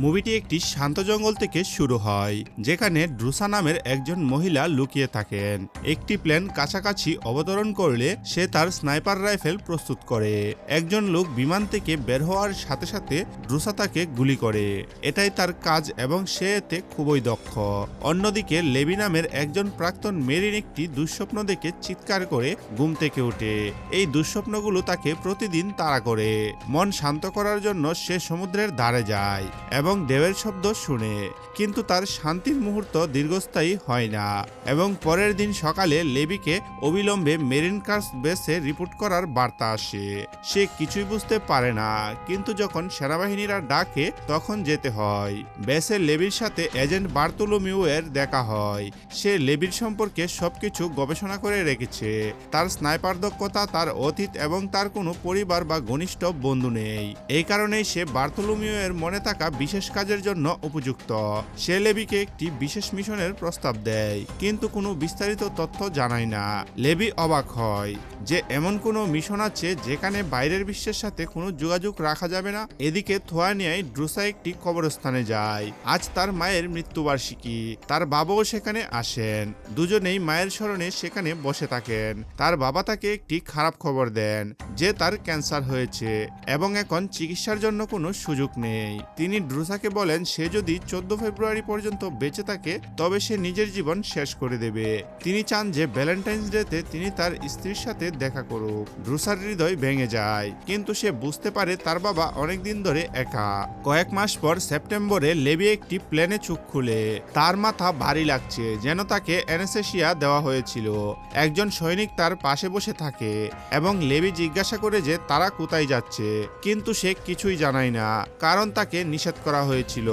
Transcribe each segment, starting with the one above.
মুভিটি একটি শান্ত জঙ্গল থেকে শুরু হয়, যেখানে ড্রুসা নামের একজন মহিলা লুকিয়ে থাকেন। একটি প্লেন কাছাকাছি অবতরণ করলে সে তার স্নাইপার রাইফেল প্রস্তুত করে। একজন লোক বিমান থেকে বের হওয়ার সাথে সাথে ড্রুসা তাকে গুলি করে। এটাই তার কাজ এবং সে এতে খুবই দক্ষ। অন্যদিকে লেবি নামের একজন প্রাক্তন মেরিন একটি দুঃস্বপ্ন দেখে চিৎকার করে ঘুম থেকে ওঠে। এই দুঃস্বপ্নগুলো তাকে প্রতিদিন তাড়া করে। মন শান্ত করার জন্য সে সমুদ্রের ধারে যায় এবং ঢেউয়ের শব্দ শুনে, কিন্তু তার শান্তির মুহূর্ত দীর্ঘস্থায়ী হয় না এবং পরের দিন সকালে লেবিকে অবিলম্বে মেরিন কার্স বেসে রিপোর্ট করার বার্তা আসে। সে কিছুই বুঝতে পারে না, কিন্তু যখন সেনাবাহিনীরা ডাকে তখন যেতে হয়। বেসে লেবির সাথে এজেন্ট বার্তোলোমিউ এর দেখা হয়। সে লেবির সম্পর্কে সবকিছু গবেষণা করে রেখেছে। তার স্নাইপার দক্ষতা, তার অতীত এবং তার কোনো পরিবার বা ঘনিষ্ঠ বন্ধু নেই। এই কারণেই সে বার্তোলোমিউ এর মনে থাকা বিশেষ কাজের জন্য উপযুক্ত। সে লেবিকে একটি বিশেষ মিশনের প্রস্তাব দেয়, কিন্তু কোনো বিস্তারিত তথ্য জানায় না। লেবি অবাক হয় যে এমন কোনো মিশন আছে যেখানে বাইরের বিশ্বের সাথে কোনো যোগাযোগ রাখা যাবে না। এদিকে থোয়ানিয়ায় ড্রুসা একটি কবরস্থানে যায়। আজ তার মায়ের মৃত্যুবার্ষিকী। তার বাবাও সেখানে আসেন। দুজনেই মায়ের স্মরণে সেখানে বসে থাকেন। তার বাবা তাকে একটি খারাপ খবর দেন যে তার ক্যান্সার হয়েছে এবং এখন চিকিৎসার জন্য কোনো সুযোগ নেই। তিনি ড্রুসাকে বলেন সে যদি 14 ফেব্রুয়ারি পর্যন্ত বেঁচে থাকে তবে সে নিজের জীবন শেষ করে দেবে। তিনি চান যে ভ্যালেন্টাইন্স ডেতে তিনি তার স্ত্রীর সাথে দেখা করুক। ড্রুসার হৃদয় ভেঙে যায়, কিন্তু সে বুঝতে পারে তার বাবা অনেকদিন ধরে একা। কয়েক মাস পর সেপ্টেম্বরে লেবি একটি প্লেনে চোখ খুলে। তার মাথা ভারী লাগছে, যেন তাকে অ্যানেসথেসিয়া দেওয়া হয়েছিল। একজন সৈনিক তার পাশে বসে থাকে এবং লেবি জিজ্ঞাসা করে যে তারা কোথায় যাচ্ছে, কিন্তু সে কিছুই জানায় না, কারণ তাকে নিষেধ করা হয়েছিল।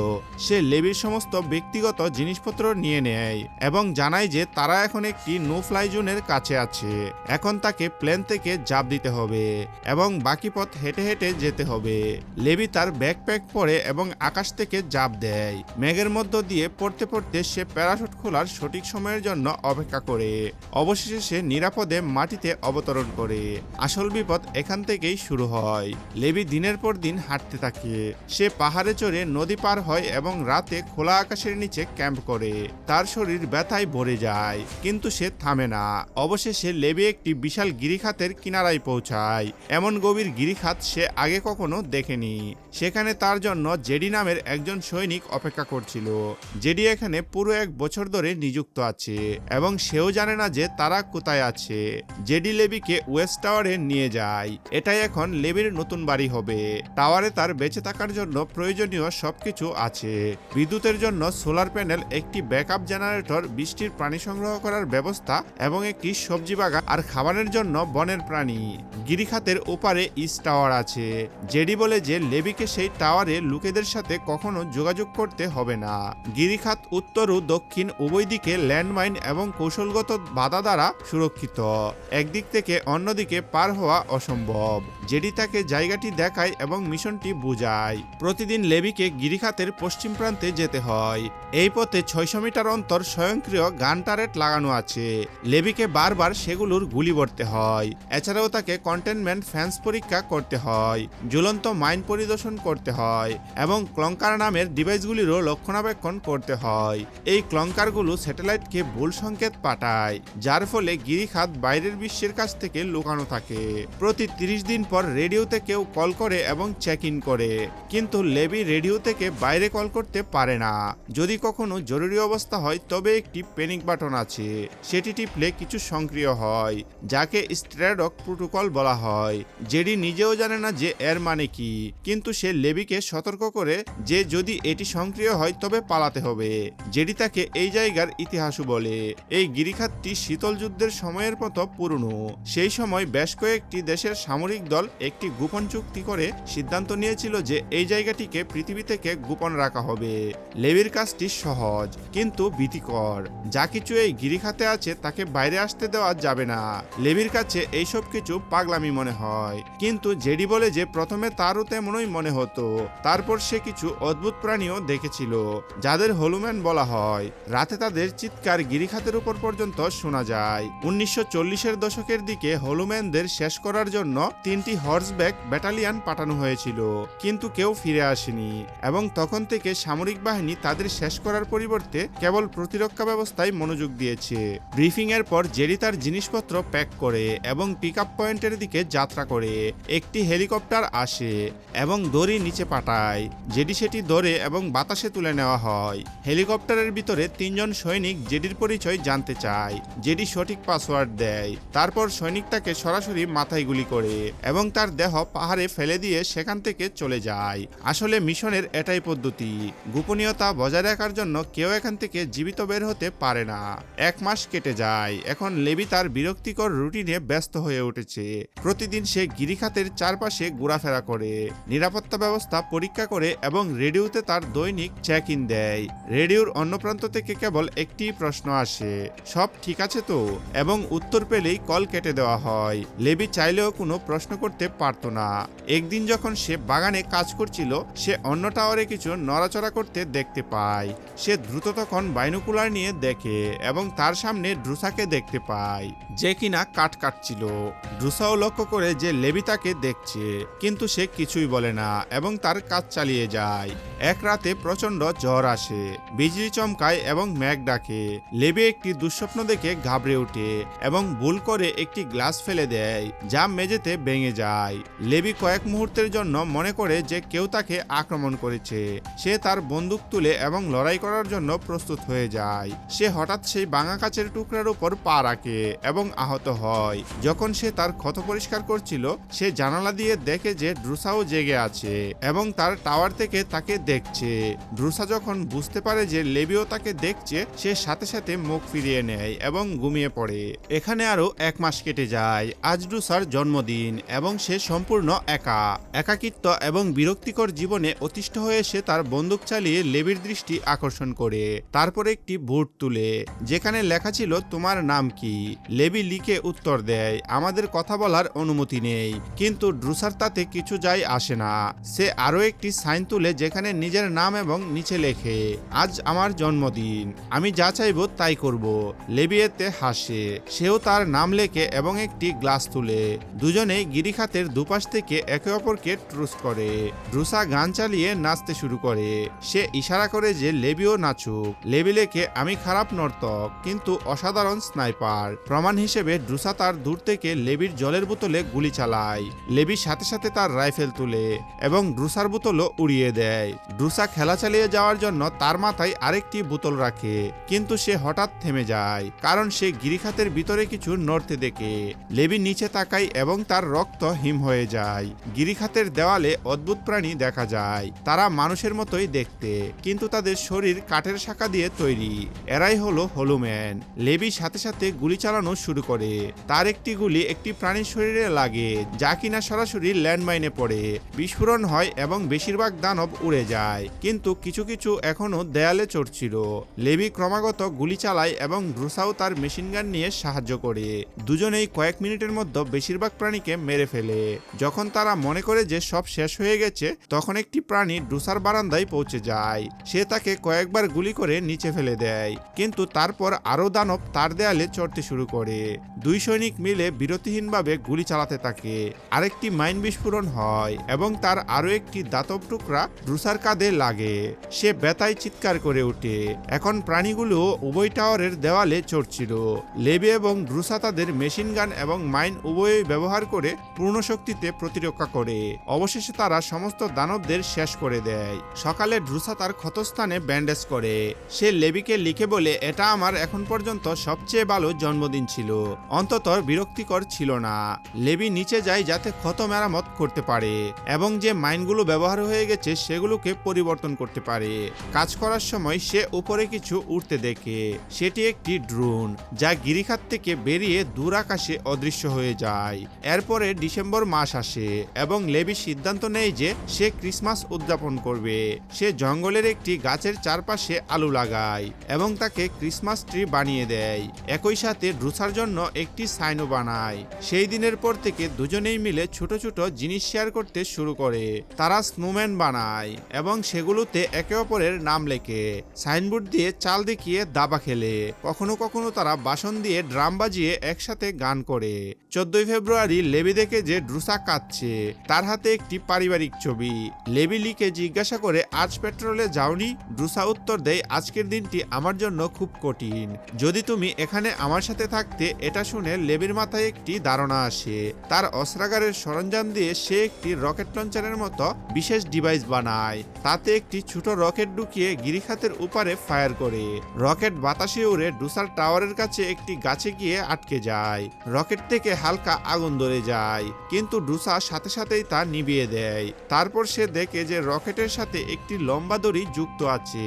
সে লেবির সমস্ত ব্যক্তিগত জিনিসপত্র নিয়ে নেয় এবং জানায় যে তারা এখন একটি নো ফ্লাই জোনের কাছে আছে। এখন তাকে প্লেন থেকে ঝাঁপ দিতে হবে এবং বাকি পথ হেঁটে হেঁটে যেতে হবে। লেবি তার ব্যাকপ্যাক পরে এবং আকাশ থেকে ঝাঁপ দেয়। মেঘের মধ্য দিয়ে পড়তে পড়তে সে প্যারাশুট খোলার সঠিক সময়ের জন্য অপেক্ষা করে। অবশেষে সে নিরাপদে মাটিতে অবতরণ করে। আসল বিপদ এখান থেকেই শুরু হয়। লেবি দিনের পর দিন হাঁটতে থাকে। সে পাহাড়ে চড়ে নদী পার হয় এবং রাতে খোলা আকাশের নিচে ক্যাম্প করে। তার শরীর ব্যথায় ভরে যায়, কিন্তু সে থামে না। অবশেষে লেবি একটি বিশাল গিরিখাতের কিনারায় পৌঁছায়। এমন গভীর গিরিখাত সে আগে কখনো দেখেনি। সেখানে তার জন্য জেডি নামের একজন সৈনিক অপেক্ষা করছিল। জেডি এখানে পুরো 1 বছর ধরে নিযুক্ত আছে এবং সেও জানে না যে তারা কোথায় আছে। জেডি লেবিকে ওয়েস্ট টাওয়ারে নিয়ে যায়। এটাই এখন লেবির নতুন বাড়ি হবে। টাওয়ারে তার বেঁচে থাকার জন্য প্রয়োজনীয় সবকিছু আছে। বিদ্যুতের জন্য সোলার প্যানেল, একটি ব্যাকআপ জেনারেটর, বৃষ্টির পানি সংগ্রহ করার ব্যবস্থা এবং একটি সবজি বাগান, আর খাবারের জন্য বনের প্রাণী। গিরিখাতের ওপারে ইস্ট টাওয়ার আছে। জেডি বলে যে লেবিকে সেই টাওয়ারে লোকেদের সাথে কখনো যোগাযোগ করতে হবে না। গিরিখাত উত্তর ও দক্ষিণ উভয় দিকে ল্যান্ডমাইন এবং কৌশলগত বাধা দ্বারা সুরক্ষিত। একদিক থেকে অন্যদিকে পার হওয়া অসম্ভব। জেডি তাকে জায়গাটি দেখায় এবং মিশনটি বুঝায়। প্রতিদিন লেবিকে গিরিখাতের পশ্চিম প্রান্তে যেতে হয়। এই পথে 600 মিটার অন্তর স্বয়ংক্রিয় গান টারেট লাগানো আছে। লেবিকে বারবার সেগুলোর গুলি করতে হয়। এছাড়াও তাকে কন্টেনমেন্ট ফ্যান্স পরীক্ষা করতে হয়, ঝুলন্ত মাইন পরিদর্শন করতে হয় এবং ক্লঙ্কার নামের ডিভাইসগুলিরও রক্ষণাবেক্ষণ করতে হয়। এই ক্লঙ্কারগুলো স্যাটেলাইটকে ভুল সংকেত পাঠায়, যার ফলে গিরিখাত বাইরের বিশ্বের কাছ থেকে লুকানো থাকে। প্রতি 30 দিন পর রেডিওতে কেউ কল করে এবং চেক ইন করে, কিন্তু লেবি রেডিও থেকে বাইরে কল করতে পারে না। যদি কখনো জরুরি অবস্থা হয় তবে একটি প্যানিক বাটন আছে। সেটি টিপলে কিছু সক্রিয় হয়, যাকে স্ট্র্যাডক প্রোটোকল বলা হয়। জেডি নিজেও জানে না যে এর মানে কি, কিন্তু সে লেবিকে সতর্ক করে যে যদি এটি সক্রিয় হয় তবে পালাতে হবে। জেডি তাকে এই জায়গার ইতিহাসও বলে। এই গিরিখাতটি শীতল যুদ্ধের সময়ের মতো পুরনো। সেই সময় বেশ কয়েকটি দেশের সামরিক দল একটি গোপন চুক্তি করে সিদ্ধান্ত নিয়েছিল যে এই জায়গাটিকে পৃথিবী থেকে গোপন রাখা হবে। লেবির কাজটি সহজ কিন্তু ভীতিকর। যা কিছু এই গিরিখাতে আছে তাকে বাইরে আসতে দেওয়া যাবে না। লেবির কাছে এইসব কিছু পাগলামি মনে হয়, কিন্তু জেডি বলে যে প্রথমে তারও তেমনই মনে হতো। তারপর সে কিছু অদ্ভুত প্রাণীও দেখেছিল, যাদের হলুম্যান বলা হয়। রাতে তাদের চিৎকার গিরিখাতের উপর পর্যন্ত শোনা যায়। 1940-এর দশকের দিকে হলুম্যানদের শেষ করার জন্য 3টি একটি হর্সব্যাক ব্যাটালিয়ন পাঠানো হয়েছিল, কিন্তু কেউ ফিরে আসেনি এবং তখন থেকে সামরিক বাহিনী তাদের শেষ করার পরিবর্তে কেবল প্রতিরক্ষা ব্যবস্থায় মনোযোগ দিয়েছে। ব্রিফিং এর পর জেরি তার জিনিসপত্র প্যাক করে এবং পিক আপ পয়েন্টের দিকে যাত্রা করে। একটি হেলিকপ্টার আসে এবং দড়ি নিচে পাঠায়। জেডি সেটি ধরে এবং বাতাসে তুলে নেওয়া হয়। হেলিকপ্টারের ভিতরে 3 জন সৈনিক জেডির পরিচয় জানতে চায়। জেডি সঠিক পাসওয়ার্ড দেয়। তারপর সৈনিকটাকে সরাসরি মাথায় গুলি করে এবং তার দেহ পাহাড়ে ফেলে দিয়ে সেখান থেকে চলে যায়। আসলে মিশনের এটাই পদ্ধতি, গোপনীয়তা বজায় রাখার জন্য কেউ এখান থেকে জীবিত বের হতে পারে না। 1 মাস কেটে যায়। এখন লেবি তার বিরক্তিকর রুটিনে ব্যস্ত হয়ে উঠেছে। প্রতিদিন সে গিরিখাতের চারপাশে ঘোরাফেরা করে, নিরাপত্তা ব্যবস্থা পরীক্ষা করে এবং রেডিওতে তার দৈনিক চেক ইন দেয়। রেডিওর অন্য প্রান্ত থেকে কেবল একটি প্রশ্ন আসে, সব ঠিক আছে তো, এবং উত্তর পেলেই কল কেটে দেওয়া হয়। লেবি চাইলেও কোনো প্রশ্ন করতে পারত না। একদিন যখন সে বাগানে কাজ করছিল, সে অন্য টাওয়ারে কিছু নড়াচড়া করতে দেখতে পায়। সে দ্রুত তখন বাইনোকুলার নিয়ে দেখে এবং তার সামনে ড্রুসাকে দেখতে পায়, যে কিনা কাঠ কাটছিল। ড্রুসাও লক্ষ্য করে যে লেবি তাকে দেখছে, কিন্তু সে কিছুই বলে না এবং তার কাজ চালিয়ে যায়। এক রাতে প্রচন্ড ঝড় আসে, বিজলি চমকায় এবং মেঘ ডাকে। লেবি একটি দুঃস্বপ্ন দেখে ঘাবড়ে ওঠে এবং ভুল করে একটি গ্লাস ফেলে দেয়, যা মেঝেতে ভেঙে যায়। লেবি কয়েক মুহূর্তের জন্য মনে করে যে কেউ তাকে আক্রমণ করেছে। সে তার বন্দুক তুলে এবং লড়াই করার জন্য প্রস্তুত হয়ে যায়। সে হঠাৎ সেই ভাঙা কাচের টুকরার উপর পা রাখে এবং আহত হয়। যখন সে তার ক্ষত পরিষ্কার করছিল, সে জানালা দিয়ে দেখে যে ড্রুসাও জেগে আছে এবং তার টাওয়ার থেকে তাকে দেখছে। ড্রুসা যখন বুঝতে পারে যে লেবিও তাকে দেখছে, সে সাথে সাথে মুখ ফিরিয়ে নেয় এবং ঘুমিয়ে পড়ে। এখানে আরো 1 মাস কেটে যায়। আজ ড্রুসার জন্মদিন এবং সে সম্পূর্ণ একাকিত্ব এবং বিরক্তিকর জীবনে অতিষ্ঠ হয়ে সে তার বন্দুক চালিয়ে লেবির দৃষ্টি আকর্ষণ করে। তারপর একটি বোর্ড তুলে, যেখানে লেখা ছিল তোমার নাম কি। লেবি লিখে উত্তর দেয়, আমাদের কথা বলার অনুমতি নেই। কিন্তু ড্রুসার তাতে কিছু যায় আসে না। সে আরো একটি সাইন তুলে, যেখানে নিজের নাম এবং নিচে লেখে, আজ আমার জন্মদিন, আমি যা চাইবো তাই করব। লেবি এতে হাসে। সেও তার নাম লেখে এবং একটি গ্লাস তুলে। দুজনেই গিরিখাতের দুপাশ থেকে একে অপরকে ট্রুস করে। ড্রুসা গান চালিয়ে নাচতে শুরু করে। সে ইশারা করে যে লেবিও নাচুক। লেবি লেখে, আমি খারাপ নর্তক কিন্তু অসাধারণ স্নাইপার। প্রমাণ হিসেবে ড্রুসা তার দূর থেকে লেবির জলের বোতলে গুলি চালায়। লেবির সাথে সাথে তার রাইফেল তুলে এবং ড্রুসার বোতলও উড়িয়ে দেয়। ড্রুসা খেলা চালিয়ে যাওয়ার জন্য তার মাথায় আরেকটি বোতল রাখে, কিন্তু সে হঠাৎ থেমে যায়, কারণ সে গিরিখাতের ভিতরে কিছু নড়তে দেখে। লেবি নিচে তাকায় এবং তার রক্ত হিম হয়ে যায়। গিরিখাতের দেওয়ালে অদ্ভুত প্রাণী দেখা যায়। তারা মানুষের মতোই দেখতে, কিন্তু তাদের শরীর কাঠের শাখা দিয়ে তৈরি। এরাই হলো হলুম্যান। লেবি সাথে সাথে গুলি চালানো শুরু করে। তার একটি গুলি একটি প্রাণীর শরীরে লাগে, যা কিনা সরাসরি ল্যান্ডমাইনে পড়ে। বিস্ফোরণ হয় এবং বেশিরভাগ দানব উড়ে যায়, কিন্তু কিছু কিছু এখনো দেয়ালে চড়ছিল। লেবি ক্রমাগত গুলি চালায় এবং ড্রুসাও তার মেশিনগান নিয়ে সাহায্য করে। দুজনেই কয়েক মিনিটের মধ্যে বেশিরভাগ প্রাণীকে মেরে ফেলে। যখন তারা মনে করে যে সব শেষ হয়ে গেছে, তখন একটি প্রাণী ড্রুসার বারান্দায় পৌঁছে যায়। সে তাকে কয়েকবার গুলি করে নিচে ফেলে দেয়, কিন্তু তারপর আরো দানব তার দেয়ালে চড়তে শুরু করে। 2 সৈনিক মিলে বিরতিহীনভাবে গুলি চালাতে থাকে। আরেকটি মাইন বিস্ফোরণ হয় এবং তার আরো একটি দাতব টুকরা ড্রুসার কাঁধে লাগে। সে ব্যথায় চিৎকার করে ওঠে। এখন প্রাণীগুলো উভয় টাওয়ারের দেওয়ালে চড়ছিল। লেবি এবং ড্রুসা তাদের মেশিন গান এবং মাইন উভয়ই ব্যবহার করে পূর্ণ শক্তিতে প্রতিরক্ষা করে। অবশেষে তারা সমস্ত দানবদের শেষ করে দেয়। সকালে ড্রুসা তার ক্ষতস্থানে ব্যান্ডেজ করে। সে লেবিকে লিখে বলে, এটা আমার এখন পর্যন্ত সবচেয়ে ভালো জন্মদিন ছিল, অন্তত বিরক্তিকর ছিল না। লেবি নিচে যায় যাতে ক্ষত মেরামত করতে পারে এবং যে মাইনগুলো ব্যবহার হয়ে গেছে সেগুলোকে পরিবর্তন করতে পারে। কাজ করার সময় সে উপরে কিছু উঠতে দেখে। সেটি একটি ড্রোন, যা গিরিখাত থেকে বেরিয়ে দূর আকাশে অদৃশ্য হয়ে যায়। এরপরে ডিসেম্বর মাস আসে এবং লেবি সিদ্ধান্ত নেয় যে সে ক্রিসমাস উদযাপন করবে। সে জঙ্গলের একটি গাছের চারপাশে আলু লাগায় এবং তাকে ক্রিসমাস ট্রি বানিয়ে দেয়। একই সাথে ড্রুসার জন্য একটি সাইনও বানায়। সেই দিনের পর থেকে দুজনেই মিলে ছোট ছোট জিনিস শেয়ার করতে শুরু করে। তারা স্নোম্যান বানায় এবং সেগুলোতে একে অপরের নাম লেখে। সাইনবোর্ড দিয়ে চাল দেখিয়ে দাবা খেলে। কখনো কখনো তারা বাসন দিয়ে ড্রাম বাজিয়ে একসাথে গান করে। 14 ফেব্রুয়ারি লেবি দেখে যে ড্রুসা কাঁদছে, তার হাতে একটি পারিবারিক ছবি। লেবি লিকে জিজ্ঞাসা করে আজ পেট্রোলে যাওনি? ড্রুসা উত্তর দেয় আজকের দিনটি আমার জন্য খুব কঠিন, যদি তুমি এখানে আমার সাথে থাকতে। এটা শুনে লেবির মাথায় একটি ধারণা আসে। তার অস্ত্রাগারের সরঞ্জাম দিয়ে সে একটি রকেট লঞ্চারের মতো বিশেষ ডিভাইস বানায়। তাতে একটি ছোট রকেট ঢুকিয়ে গিরিখাতের উপরে ফায়ার করে। রকেট বাতাসে উড়ে ড্রুসার টাওয়ারের কাছে একটি গাছে গিয়ে আটকে যায়। রকেট থেকে হালকা আগুন ধরে যায়, কিন্তু ড্রুসা সাথে সাথেই তা নিভিয়ে দেয়। তারপর সে দেখে যে রকেটের সাথে একটি লম্বা দড়ি যুক্ত আছে,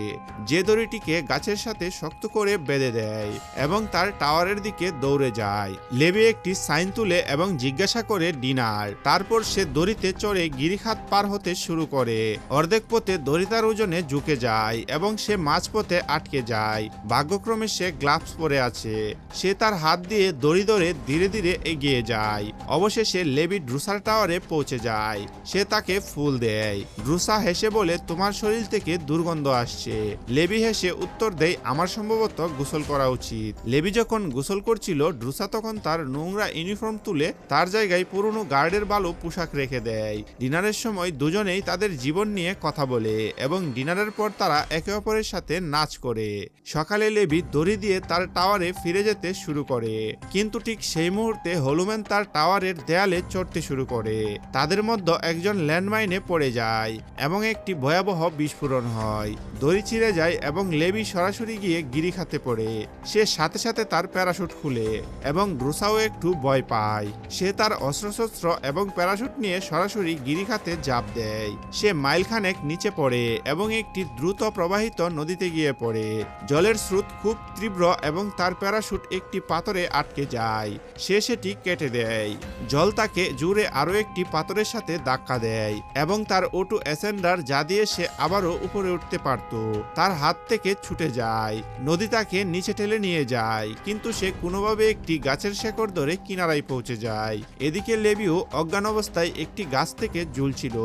যে দড়িটিকে গাছের সাথে শক্ত করে বেঁধে দেয় এবং তার টাওয়ারের দিকে দৌড়ে যায়। লেবি একটি সাইন তুলে এবং জিজ্ঞাসা করে ডিনার। তারপর সে দড়িতে চড়ে গিরিখাত পার হতে শুরু করে। অর্ধেক পথে দড়ি তার ওজনে ঝুঁকে যায় এবং সে মাঝপথে আটকে যায়। ভাগ্যক্রমে সে গ্লাভস পরে আছে। সে তার হাত দিয়ে দড়ি ধরে ধীরে ধীরে এগিয়ে যায়। অবশেষে লেবি ড্রুসার টাওয়ারে পৌঁছে যায়। সে তাকে ফুল দেয়। ড্রুসা হেসে বলে তোমার শরীর থেকে দুর্গন্ধ আসছে। লেবি হেসে উত্তর দেয় আমার সম্ভবত গোসল করা উচিত। লেবি যখন গোসল করছিল, ড্রুসা তখন তার নোংরা ইউনিফর্ম তুলে তার জায়গায় পুরনো গার্ডের ভালো পোশাক রেখে দেয়। ডিনারের সময় দুজনেই তাদের জীবন নিয়ে কথা বলে এবং ডিনারের পর তারা একে অপরের সাথে নাচ করে। সকালে লেবি দড়ি দিয়ে তার টাওয়ারে ফিরে যেতে শুরু করে, কিন্তু ঠিক সেই মুহূর্তে হলুম্যান তার টাওয়ারের দেয়ালে চড়তে শুরু করে। তাদের মধ্যে একজন ল্যান্ডমাইনে পড়ে যায় এবং একটি ভয়াবহ বিস্ফোরণ হয়। দড়ি ছিঁড়ে যায় এবং লেবি সরাসরি গিয়ে গিরিখাতে পড়ে। সে সাথে সাথে তার প্যারাশুট খুলে এবং ড্রুসাও একটু ভয় পায়। সে তার অস্ত্রশস্ত্র এবং প্যারাশুট নিয়ে সরাসরি গিরিখাতে ঝাঁপ দেয়। সে মাইলখানেক নিচে পড়ে এবং একটি দ্রুত প্রবাহিত নদীতে গিয়ে পড়ে। জলের স্রোত খুব তীব্র এবং তার প্যারাশুট একটি পাথরে আটকে যায়। সে সেটি কেটে দেয়। জল তাকে জুড়ে আরো একটি পাথরের সাথে ধাক্কা দেয় এবং তার ওটু অ্যাসেন্ডার, যা দিয়ে সে আবারও উপরে উঠতে পারত, তার হাত থেকে ছুটে যায়। নদী তাকে নিচে ঠেলে নিয়ে যায়, কিন্তু সে কোনোভাবে একটি গাছের শেকড় ধরে কিনারায় পৌঁছে যায়। এদিকে লেবিও অজ্ঞান অবস্থায় একটি গাছ থেকে ঝুলছিল।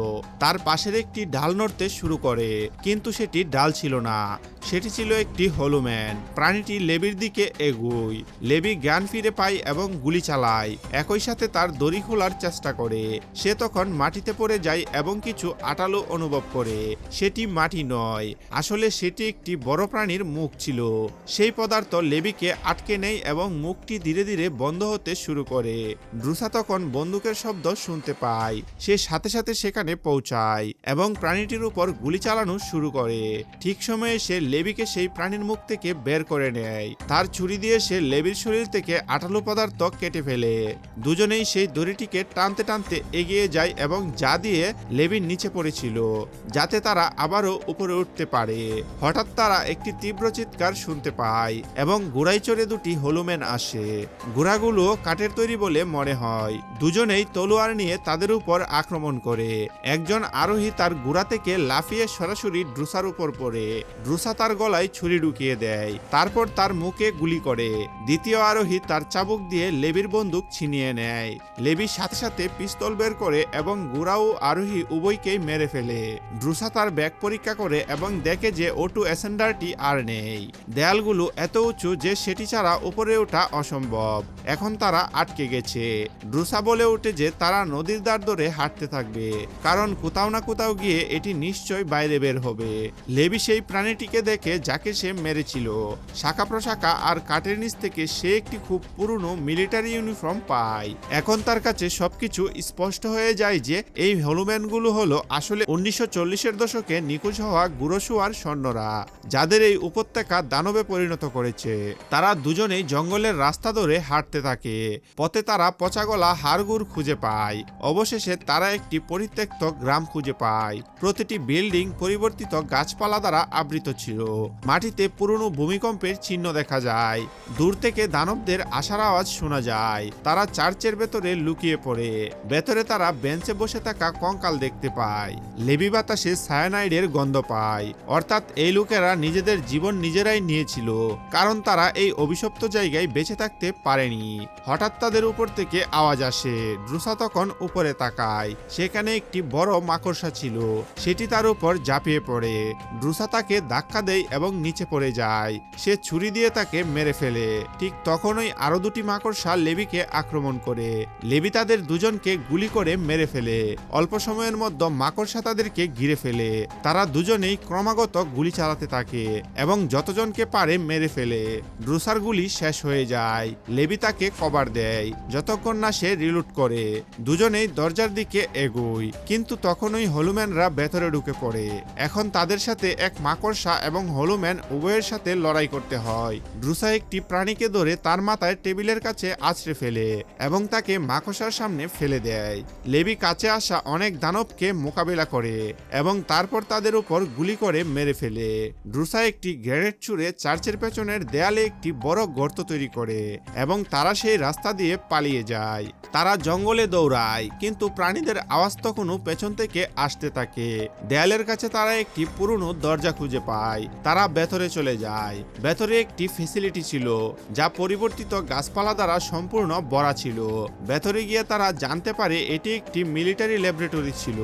তার পাশের একটি ডাল নড়তে শুরু করে, কিন্তু সেটি ডাল ছিল না, সেটি ছিল একটি হলুম্যান। প্রাণীটি লেবির দিকে এগোয়। লেবি জ্ঞান ফিরে পায় এবং গুলি চালায়, একই সাথে তার দড়ি খোলার চেষ্টা করে। সে তখন মাটিতে পড়ে যায় এবং কিছু আটালো অনুভব করে। সেটি মাটি নয়, আসলে সেটি একটি বড় প্রাণীর মুখ ছিল। সেই পদার্থ লেবিকে আটকে নেয় এবং মুখটি ধীরে ধীরে বন্ধ হতে শুরু করে। ড্রুসা তখন বন্দুকের শব্দ শুনতে পায়। সে সাথে সাথে সেখানে পৌঁছায় এবং প্রাণীটির উপর গুলি চালানো শুরু করে। ঠিক সময়ে সে লেবিকে সেই প্রাণীর মুখ থেকে বের করে নেয়। তার ছুরি দিয়ে সে লেবির শরীর থেকে আঠালো পদার্থ কেটে ফেলে। দুজনেই সেই দড়িটিকে টানতে টানতে এগিয়ে যায় এবং যা দিয়ে লেবির নিচে পড়েছিল, যাতে তারা আবারও উপরে উঠতে পারে। হঠাৎ তারা একটি তীব্র চিৎকার শুনতে পায় এবং ঘোড়ায় চড়ে দুটি হলুম্যান আসে। ঘোড়াগুলো কাঠের তৈরি বলে মনে হয়। দুজনেই তলোয়ার নিয়ে তাদের উপর আক্রমণ করে। একজন আরোহী তার ঘোড়া থেকে লাফিয়ে সরাসরি ড্রুসার উপর পড়ে। ড্রুসা তার গলায় ছুরি ঢুকিয়ে দেয়, তারপর তার মুখে গুলি করে। দ্বিতীয় আরোহী তার চাবুক দিয়ে লেবির বন্দুক ছিনিয়ে নেয়। লেবি সাথে সাথে পিস্তল বের করে এবং ঘোড়া ও আরোহী উভয়কেই মেরে ফেলে। ড্রুসা তার ব্যাগ পরীক্ষা করে এবং দেখে যে ওটু অ্যাসেন্ডারটি আর নেই। দেয়ালগুলো এত উঁচু যে সেটি ছাড়া উপরে ওঠা অসম্ভব। এখন তারা আটকে গেছে। ড্রুসা বলে ওঠে যে তারা নদীর ধার ধরে হাঁটতে থাকবে, কারণ কোথাও না কোথাও গিয়ে এটি নিশ্চয় বাইরে বের হবে। লেবি সেই প্রাণীটিকে দেখে যাকে সে মেরেছিল। শাখা প্রশাখা আর কাঠের নিচ থেকে সে একটি খুব পুরনো মিলিটারি ইউনিফর্ম পায়। এখন তার কাছে সবকিছু স্পষ্ট হয়ে যায় যে এই হলুম্যানগুলো হলো আসলে 1940-এর দশকে নিখোঁজ হওয়া গুরুশুয়ার সৈন্যরা, যাদের এই উপত্যকা দানবে পরিণত করেছে। তারা দুজনেই জঙ্গলের রাস্তা ধরে হাঁটতে থাকে। পথে তারা পচাগলা হাড়গুড় খুঁজে পায়। অবশেষে তারা একটি পরিত্যক্ত গ্রাম খুঁজে পায়। প্রতিটি বিল্ডিং পরিবর্তিত গাছপালা দ্বারা আবৃত ছিল। মাটিতে পুরনো ভূমিকম্পের চিহ্ন দেখা যায়। দূর থেকে দানবদের আসার আওয়াজ শোনা যায়। তারা চার্চের ভেতরে লুকিয়ে পড়ে। ভেতরে তারা বেঞ্চে বসে থাকা কঙ্কাল দেখতে পায়। লেবি বাতাসে সায়ানাইডের গন্ধ পায়, অর্থাৎ এই লোকেরা নিজেদের জীবন নিজেরাই নিয়েছিল, কারণ তারা এই অভিশপ্ত জায়গায় বেঁচে থাকতে পারেনি। হঠাৎ তাদের উপর থেকে আওয়াজ আসে। ড্রুসা তখন উপরে তাকায়। সেখানে একটি বড় মাকড়সা ছিল। সেটি তার উপর ঝাঁপিয়ে পড়ে। ড্রুসা তাকে ধাক্কা দেয় এবং নিচে পড়ে যায়। সে ছুরি দিয়ে তাকে মেরে ফেলে। ঠিক তখনই আরো দুটি মাকড়সা লেবিকে আক্রমণ করে। লেবি তাদের দুজনকে গুলি করে মেরে ফেলে। অল্প সময়ের মধ্যে মাকড়সা তাদেরকে ঘিরে ফেলে। তারা দুজনেই ক্রমাগত গুলি চালাতে থাকে এবং যতজনকে পারে মেরে ফেলে। ড্রুসার গুলি শেষ হয়ে যায়। লেবি তাকে কভার দেয় যতক্ষণ না সে রিলুট করে। দুজনেই দরজার দিকে এগোয়, কিন্তু তখনই হলুম্যানরা ভেতরে ঢুকে পড়ে। এখন তাদের সাথে এক মাকড়সা এবং হলুম্যান উভয়ের সাথে লড়াই করতে হয়। ড্রুসা একটি প্রাণীকে ধরে তার মাথায় টেবিলের কাছে আছড়ে ফেলে এবং তাকে মাকড়সার সামনে ফেলে দেয়। লেবি কাছে আসা অনেক দানবকে মোকাবিলা করে এবং তারপর তাদের উপর গুলি করে মেরে ফেলে। ড্রুসা একটি গ্রেনেড ছুঁড়ে চার্চের পেছনের দেয়ালে একটি বড় গর্ত তৈরি করে এবং তারা সেই রাস্তা দিয়ে পালিয়ে যায়। তারা জঙ্গলে দৌড়ায়, কিন্তু প্রাণীদের আওয়াজ তখনও পেছন থেকে আসতে থাকে। দেয়ালের কাছে তারা একটি পুরনো দরজা খুঁজে পায়। তারা ভেতরে চলে যায়। ভেতরে একটি ফ্যাসিলিটি ছিল যা পরিবর্তিত গাছপালা দ্বারা সম্পূর্ণ ভরা ছিল। ভেতরে গিয়ে তারা জানতে পারে এটি একটি মিলিটারি ল্যাবরেটরি ছিল।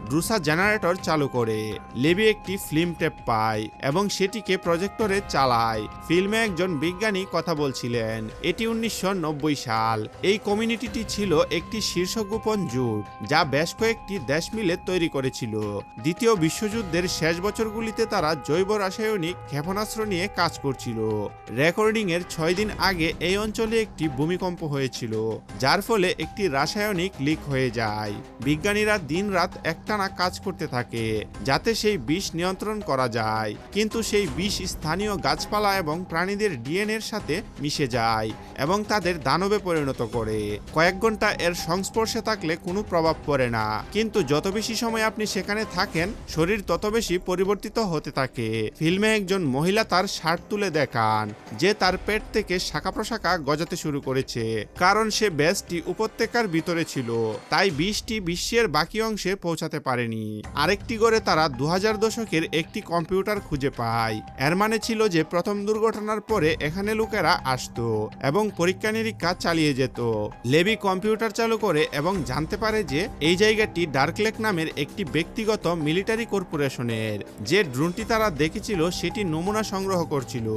ড্রুসা জেনারেটর চালু করে। লেবি একটি ফিল্ম টেপ পায় এবং সেটিকে প্রজেক্টরে চালায়। ফিল্মে একজন বিজ্ঞানী কথা বলছিলেন। এটি 1990 সাল। এই কমিউনিটিটি ছিল একটি শীর্ষ গোপন জোট যা বেশ কয়েকটি দেশ মিলে তৈরি করেছিল। দ্বিতীয় বিশ্বযুদ্ধের শেষ বছরগুলিতে তারা জৈব রাসায়নিক ক্ষেপণাস্ত্র নিয়ে কাজ করছিল। রেকর্ডিং এর 6 দিন আগে এই অঞ্চলে একটি ভূমিকম্প হয়েছিল, যার ফলে একটি রাসায়নিক লিক হয়ে যায়। বিজ্ঞানীরা দিনরাত একটানা কাজ করতে থাকে যাতে সেই বিষ নিয়ন্ত্রণ করা যায়, কিন্তু সেই বিষ স্থানীয় গাছপালা এবং প্রাণীদের ডিএনএ এর সাথে মিশে যায় এবং তাদের দানবে পরিণত করে। কয়েক ঘন্টা এর সংস্পর্শে থাকলে কোনো প্রভাব পড়ে না, কিন্তু যত বেশি সময় আপনি সেখানে থাকেন শরীর তত বেশি পরিবর্তিত হতে থাকে। ফিল্মে একজন মহিলা তার শার্ট তুলে দেখান যে তার পেট থেকে শাখা প্রশাখা গজাতে শুরু করেছে, কারণ সে ব্যাসটি উপত্যকার ভিতরে ছিল, তাই বিষটি বিশ্বের বাকি অংশে পৌঁছাতে পারেনি। আরেকটি ঘরে তারা 2000 দশকের একটি কম্পিউটার খুঁজে পায়। এর মানে ছিল যে প্রথম দুর্ঘটনার পরে এখানে লোকেরা আসতো এবং পরীক্ষা নিরীক্ষা চালিয়ে যেত। লেবি কম্পিউটার চালু করে এবং জানতে পারে যে এই জায়গাটি ডার্কলেক নামের একটি ব্যক্তিগত মিলিটারি কর্পোরেশনের। যে ড্রোনটি তারা দেখেছিল সেটি নমুনা সংগ্রহ করছিল।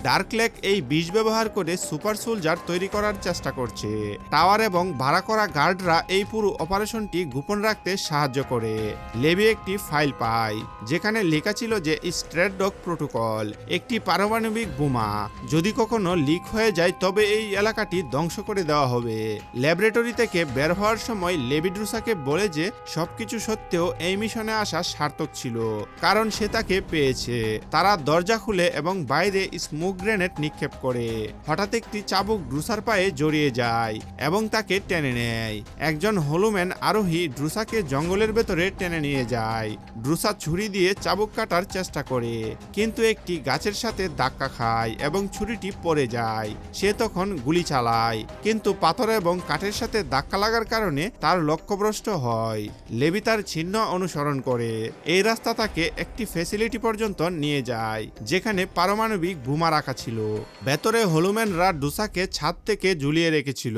ডার্কলেক এই বিষ ব্যবহার করে সুপার সোলজার তৈরি করার চেষ্টা করছে। টাওয়ার এবং ভাড়া করা গার্ডরা এই পুরো অপারেশনটি গোপন রাখতে সাহায্য করে। লেবি একটি ফাইল পায় যেখানে লেখা ছিল যে স্ট্রেট ডগ প্রোটোকল একটি পারমাণবিক বোমা যদি কখনো লিক হয়ে যায় তবে এই এলাকাটি ধ্বংস করে দেওয়া হবে। ল্যাবরেটরি থেকে বের হওয়ার সময় লেবি ড্রুসাকে বলে যে সবকিছু সত্ত্বেও এই মিশনে আসা সার্থক ছিল, কারণ সে তাকে পেয়েছে। তারা দরজা খুলে এবং বাইরে স্মোক গ্রেনেড নিক্ষেপ করে। হঠাৎ একটি চাবুক ড্রুসার পায়ে জড়িয়ে যায় এবং তাকে টেনে নেয়। একজন হলুম্যান আরোহী ড্রুসাকে জঙ্গলের ভেতরে টেনে নিয়ে যায়। ড্রুসা ছুরি দিয়ে চাবুক কাটার চেষ্টা করে, কিন্তু একটি গাছের সাথে ধাক্কা খায় এবং ছুরিটি পড়ে যায়। সে তখন গুলি চালায়, কিন্তু পাথর এবং কাঠের সাথে ধাক্কা লাগার কারণে তার লক্ষ্যভ্রষ্ট হয়। লেবি তার চিহ্ন অনুসরণ করে। এই রাস্তা তাকে একটি ফ্যাসিলিটি পর্যন্ত নিয়ে যায় যেখানে পারমাণবিক বোমা রাখা ছিল। ভেতরে হলুম্যানরা ড্রুসাকে ছাদ থেকে ঝুলিয়ে রেখেছিল।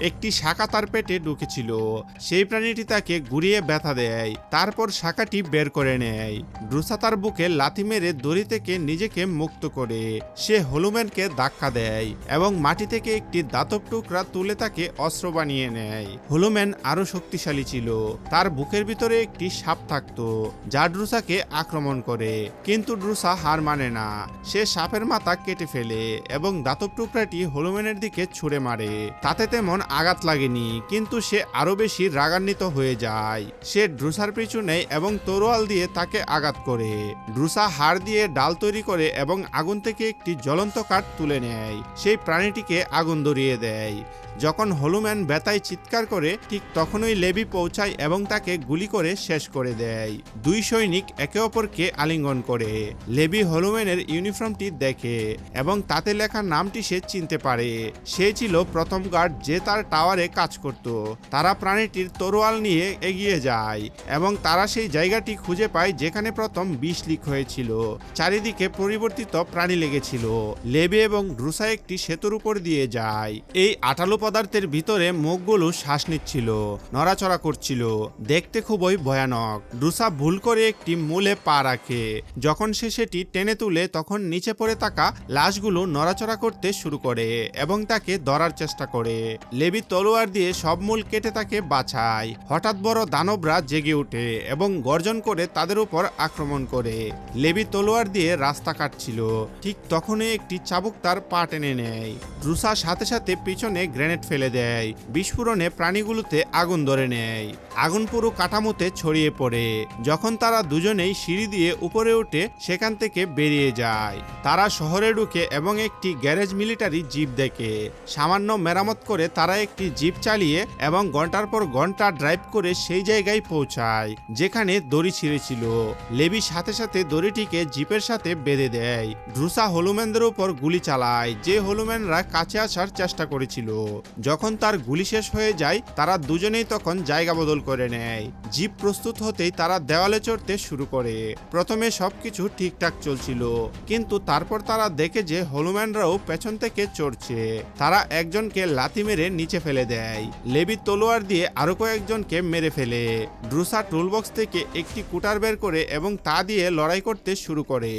একটি শাখা তার পেটে ঢুকেছিল। সেই প্রাণীটি তাকে ঘুরিয়ে ব্যথা দেয়, তারপর শাখাটি বের করে নেয়। ড্রুসা তার বুকে লাথি মেরে দড়ি থেকে নিজেকে মুক্ত করে। সে হলুম্যানকে ধাক্কা দেয় এবং মাটি থেকে একটি দাতব টুকরা তুলে তাকে অস্ত্র বানিয়ে নেয়। হলুম্যান আরো শক্তিশালী ছিল। তার বুকের ভিতরে একটি সাপ থাকতো যা ড্রুসাকে আক্রমণ করে, কিন্তু ড্রুসা হার মানে না। সে সাপের মাথা কেটে ফেলে এবং দাতব টুকরাটি হলুম্যানের দিকে ছুঁড়ে মারে। তাতে তেমন আঘাত লাগেনি, কিন্তু সে আরো বেশি রাগান্বিত হয়ে যায়। সে ড্রুসার পিছু নেয় এবং তরোয়াল দিয়ে তাকে আঘাত করে। ড্রুসা হাড় দিয়ে ডাল তৈরি করে এবং আগুন থেকে একটি জ্বলন্ত কাঠ তুলে নেয়। সেই প্রাণীটিকে আগুন ধরিয়ে দেয়। যখন হলুম্যান ব্যথায় চিৎকার করে ঠিক তখনই লেবি পৌঁছায় এবং তাকে গুলি করে শেষ করে দেয়। দুই সৈনিক একে অপরকে আলিঙ্গন করে। লেবি হলুম্যানের ইউনিফর্মটি দেখে এবং তাতে লেখা নামটি সে চিনতে পারে। সে ছিল প্রথম গার্ড যে তার টাওয়ারে কাজ করত। তারা প্রাণীটির তরোয়াল নিয়ে এগিয়ে যায় এবং তারা সেই জায়গাটি খুঁজে পায় যেখানে প্রথম বিষ লিক হয়েছিল। চারিদিকে পরিবর্তিত প্রাণী লেগেছিল। লেবি এবং ড্রুসা একটি সেতুর উপর দিয়ে যায়। এই আঠালো পদার্থের ভিতরে মুখগুলো শ্বাস নিচ্ছিল, নড়াচড়া করছিল, দেখতে খুবই ভয়ানক। ড্রুসা ভুল করে একটি মূলে পা রাখে। যখন সে সেটি টেনে তুলে তখন নিচে পড়ে থাকা লাশগুলো নড়াচড়া করতে শুরু করে এবং তাকে ধরার চেষ্টা করে। লেবি তলোয়ার দিয়ে সব মূল কেটে তাকে বাঁচায়। হঠাৎ বড় দানবরা জেগে ওঠে এবং গর্জন করে তাদের উপর আক্রমণ করে। লেবি তলোয়ার দিয়ে রাস্তা কাটছিল, ঠিক তখনই একটি চাবুক তার পা টেনে নেয়। ড্রুসা সাথে সাথে পিছনে গ্রেনেড ফেলে দেয়। বিস্ফোরণে প্রাণীগুলোতে আগুন ধরে নেয়। আগুন পুরো কাঠামোতে ছড়িয়ে পড়ে। যখন তারা দুজনেই সিঁড়ি দিয়ে উপরে উঠে সেখান থেকে বেরিয়ে যায়, তারা শহরে ঢুকে এবং একটি গ্যারেজ মিলিটারি জিপ দেখে। সামান্য মেরামত করে তারা একটি জিপ চালিয়ে এবং ঘন্টার পর ঘন্টা ড্রাইভ করে সেই জায়গায় পৌঁছায় যেখানে দড়ি ছিঁড়েছিল। লেবি সাথে সাথে দড়িটিকে জিপের সাথে বেঁধে দেয়। ড্রুসা হলুম্যানদের উপর গুলি চালায়, যে হলুম্যানরা কাছে আসার চেষ্টা করেছিল। যখন তার গুলি শেষ হয়ে যায়, তারা দুজনেই তখন জায়গা বদল করে নেয়। জিপ প্রস্তুত হতেই তারা দেওয়ালে চড়তে শুরু করে। প্রথমে সবকিছু ঠিকঠাক চলছিল, কিন্তু তারপর তারা দেখে যে হলুম্যানরাও পেছন থেকে চড়ছে। তারা একজনকে লাথি মেরে নিচে ফেলে দেয়। লেবি তলোয়ার দিয়ে আরো কয়েকজনকে মেরে ফেলে। ড্রুসা টুলবক্স থেকে একটি কুটার বের করে এবং তা দিয়ে লড়াই করতে শুরু করে।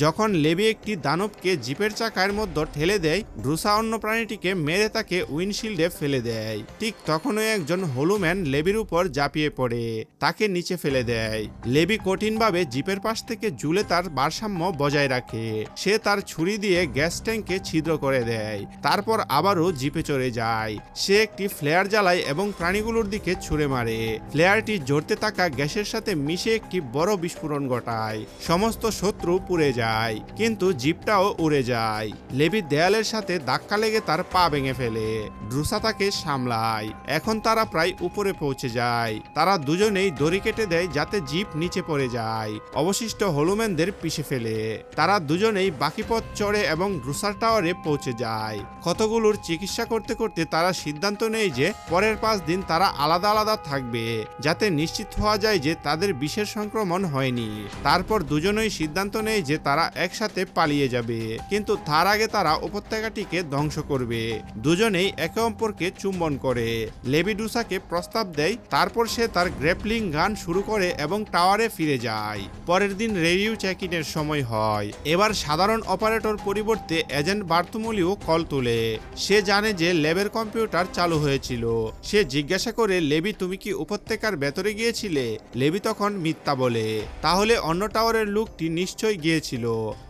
যখন লেবি একটি দানবকে জিপের চাকার মধ্যে ঠেলে দেয়, ড্রুসা অন্য প্রাণীটিকে মেরে তাকে উইন্ডশিল্ডে ফেলে দেয়। ঠিক তখনই একজন হলুম্যান লেবির উপর ঝাঁপিয়ে পড়ে তাকে নিচে ফেলে দেয়। লেবি কঠিনভাবে জিপের পাশ থেকে ঝুলে তার ভারসাম্য বজায় রাখে। সে তার ছুরি দিয়ে গ্যাস ট্যাঙ্কে ছিদ্র করে দেয়, তারপর আবারও জিপে চড়ে যায়। সে একটি ফ্লেয়ার জ্বালায় এবং প্রাণীগুলোর দিকে ছুঁড়ে মারে। ফ্লেয়ারটি জ্বলতে থাকা গ্যাসের সাথে মিশে একটি বড় বিস্ফোরণ ঘটায়। সমস্ত শত্রু পুড়ে যায়, কিন্তু জিপটাও উড়ে যায়। লেবি দেয়ালের সাথে ধাক্কা লেগে তার পা ভেঙে ফেলে। ড্রুসা তাকে সামলায়। এখন তারা প্রায় উপরে পৌঁছে যায়। তারা দুজনেই দড়ি কেটে দেয় যাতে জিপ নিচে পড়ে যায়। অবশিষ্ট হলুম্যানদের পিষে ফেলে। তারা দুজনেই বাকি পথ চড়ে এবং ড্রুসার টাওয়ারে পৌঁছে যায়। ক্ষতগুলোর চিকিৎসা করতে করতে তারা সিদ্ধান্ত নেয় যে পরের 5 দিন তারা আলাদা আলাদা থাকবে, যাতে নিশ্চিত হওয়া যায় যে তাদের বিষের সংক্রমণ হয়নি। তারপর দুজনেই সিদ্ধান্ত নেয় যে তারা একসাথে পালিয়ে যাবে, কিন্তু তার আগে তারা উপত্যকাটিকে ধ্বংস করবে। দুজনেই একে অপরকে চুম্বন করে। লেবি ড্রুসাকে প্রস্তাব দেয়, তারপর সে তার গ্র্যাপলিং গান শুরু করে এবং টাওয়ারে ফিরে যায়। পরের দিন রেডিও চেক ইনের সময় হয়। এবার সাধারণ অপারেটর পরিবর্তে এজেন্ট বার্তুমুলিও কল তুলে। সে জানে যে ল্যাবের কম্পিউটার চালু হয়েছিল। সে জিজ্ঞাসা করে, লেবি তুমি কি উপত্যকার ভেতরে গিয়েছিলে? লেবি তখন মিথ্যা বলে। তাহলে অন্য টাওয়ারের লোকটি নিশ্চয়ই গিয়েছিল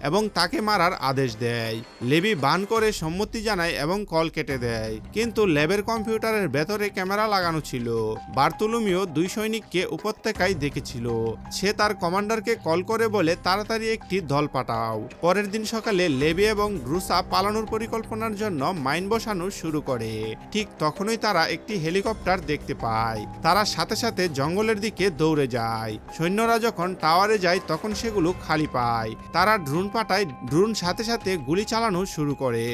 এবং তাকে মারার আদেশ দেয়। লেবি বান করে সম্মতি জানায় এবং কল কেটে দেয়, কিন্তু ল্যাবের কম্পিউটারের ভেতরে ক্যামেরা লাগানো ছিল। বার্তুলুমিও 2 সৈনিককে উপত্যকায় দেখেছিল। সে তার কমান্ডারকে কল করে বলে তাড়াতাড়ি একটি দল পাঠাও। পরের দিন সকালে লেবি এবং ড্রুসা পালানোর পরিকল্পনার জন্য মাইন বসানো শুরু করে। ঠিক তখনই তারা একটি হেলিকপ্টার দেখতে পায়। তারা সাথে সাথে জঙ্গলের দিকে দৌড়ে যায়। সৈন্যরা যখন টাওয়ারে যায় তখন সেগুলো খালি পায়। তারা ড্রোন পাঠায়। ড্রোন সাথে সাথে গুলি চালানো শুরু করে।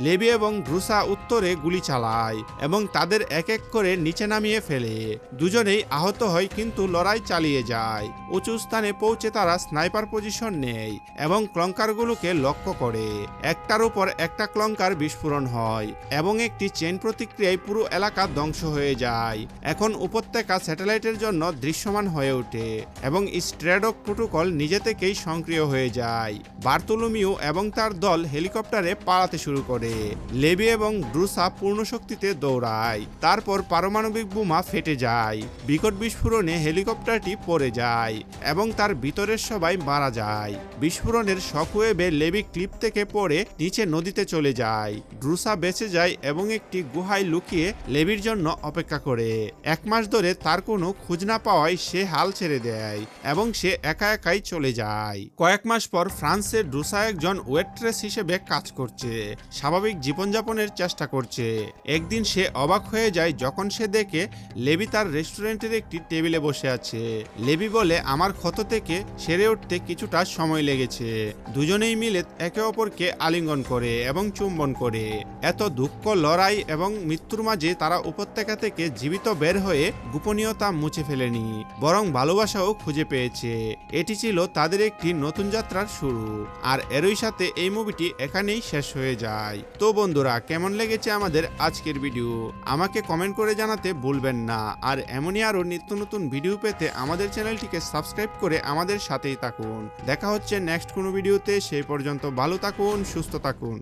লেবি এবং ড্রুসা উত্তরে গুলি চালায় এবং তাদের এক এক করে নিচে নামিয়ে ফেলে। দুজনেই আহত হয়, কিন্তু লড়াই চালিয়ে যায়। উঁচু স্থানে পৌঁছে তারা স্নাইপার পজিশন নেয় এবং ক্লঙ্কারগুলোকে লক্ষ্য করে। একটার উপর একটা ক্লঙ্কার বিস্ফোরণ হয় এবং একটি চেইন প্রতিক্রিয়ায় পুরো এলাকা ধ্বংস হয়ে যায়। এখন উপত্যকা স্যাটেলাইটের জন্য দৃশ্যমান হয়ে ওঠে এবং স্ট্র্যাডক প্রোটোকল নিজে থেকেই সক্রিয় হয়ে যায়। বার্তুলুমিও এবং তার দল হেলিকপ্টারে পালাতে শুরু করে। লেবি এবং ড্রুসা পূর্ণ শক্তিতে দৌড়ায়। তারপর পারমাণবিক বোমা ফেটে যায়। বিকট বিস্ফোরণে হেলিকপ্টারটি পড়ে যায় এবং তার ভিতরের সবাই মারা যায়। বিস্ফোরণের শকওয়েভে লেবি ক্লিপ থেকে পড়ে নিচে নদীতে চলে যায়। ড্রুসা বেঁচে যায় এবং একটি গুহায় লুকিয়ে লেবির জন্য অপেক্ষা করে। 1 মাস ধরে তার কোনো খোঁজ না পাওয়ায় সে হাল ছেড়ে দেয় এবং সে একা একাই চলে যায়। কয়েক মাস পর ফ্রান্সে ড্রুসা একজন ওয়েট্রেস হিসেবে কাজ করছে, স্বাভাবিক জীবনযাপনের চেষ্টা করছে। একদিন সে অবাক হয়ে যায় যখন সে দেখে লেবি তার রেস্টুরেন্টের একটি টেবিলে বসে আছে। লেবি বলে, আমার ক্ষত থেকে সেরে উঠতে কিছুটা সময় লেগেছে। দুজনেই মিলে একে অপরকে আলিঙ্গন করে এবং চুম্বন করে। এত দুঃখ, লড়াই এবং মৃত্যুর মাঝে তারা উপত্যকা থেকে জীবিত বের হয়ে গোপনীয়তা মুছে ফেলেনি, বরং ভালোবাসাও খুঁজে পেয়েছে। এটি ছিল তাদের একটি নতুন যাত্রার শুরু। আর এরই সাথে এই মুভিটি এখানেই শেষ হয়ে যায়। তো বন্ধুরা, কেমন লেগেছে আমাদের আজকের ভিডিও আমাকে কমেন্ট করে জানাতে ভুলবেন না। আর এমনই আরও নিত্য নতুন ভিডিও পেতে আমাদের চ্যানেলটিকে সাবস্ক্রাইব করে আমাদের সাথেই থাকুন। দেখা হচ্ছে নেক্সট কোনো ভিডিওতে, সেই পর্যন্ত ভালো থাকুন, সুস্থ থাকুন।